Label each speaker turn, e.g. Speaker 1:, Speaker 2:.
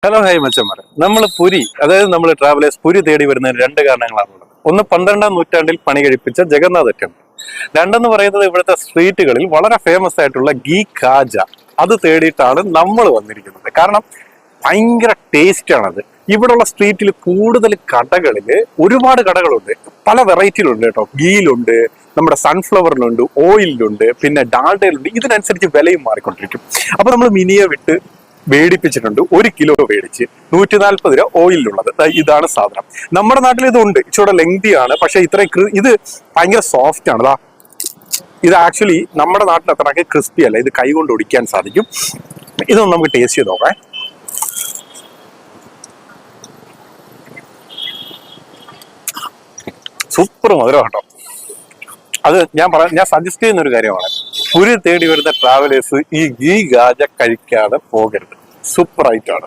Speaker 1: Hello hi മച്ചന്മാരെ, നമ്മൾ നമ്മൾ ട്രാവലേഴ്സ് പുരി തേടി വരുന്നതിന് രണ്ട് കാരണങ്ങളാണുള്ളത്. ഒന്ന് 12ാം നൂറ്റാണ്ടിൽ പണി കഴിപ്പിച്ച ജഗന്നാഥ ടെമ്പിൾ. രണ്ടെന്ന് പറയുന്നത് ഇവിടുത്തെ സ്ട്രീറ്റുകളിൽ വളരെ ഫേമസ് ആയിട്ടുള്ള ഗീ കാജ. അത് തേടിയിട്ടാണ് നമ്മൾ വന്നിരിക്കുന്നത്. കാരണം ഭയങ്കര ടേസ്റ്റ് ആണത്. ഇവിടെയുള്ള സ്ട്രീറ്റിൽ കൂടുതൽ കടകളില് ഒരുപാട് കടകളുണ്ട്, പല വെറൈറ്റിയിലുണ്ട് കേട്ടോ. ഗീയിലുണ്ട്, നമ്മുടെ സൺഫ്ലവറിലുണ്ട്, ഓയിലിലുണ്ട്, പിന്നെ ഡാൽഡയിലുണ്ട്. ഇതിനനുസരിച്ച് വിലയും മാറിക്കൊണ്ടിരിക്കും. അപ്പൊ നമ്മൾ മിനിയെ വിട്ട് മേടിപ്പിച്ചിട്ടുണ്ട്. 1 കിലോ മേടിച്ച് 140 രൂപ ഓയിലുള്ളത്. ഇതാണ് സാധനം. നമ്മുടെ നാട്ടിൽ ഇതുണ്ട്, ഇച്ചിരി ലെങ്തി ആണ്, പക്ഷെ ഇത്രയും ഇത് ഭയങ്കര സോഫ്റ്റ് ആണ്. ഇത് ആക്ച്വലി നമ്മുടെ നാട്ടിൽ അത്രയ്ക്ക് ക്രിസ്പി അല്ല. ഇത് കൈ കൊണ്ട് ഒടിക്കാൻ സാധിക്കും. ഇതൊന്നും നമുക്ക് ടേസ്റ്റ് ചെയ്ത് നോക്കാം. സൂപ്പർ മധുരം കേട്ടോ. അത് ഞാൻ സജസ്റ്റ് ചെയ്യുന്ന ഒരു കാര്യമാണ്. പുരി തേടി വരുന്ന ട്രാവലേഴ്സ് ഈ ഗീ ഗാജ കഴിക്കാതെ പോകരുത്. സൂപ്പർ ആയിട്ടാണ്.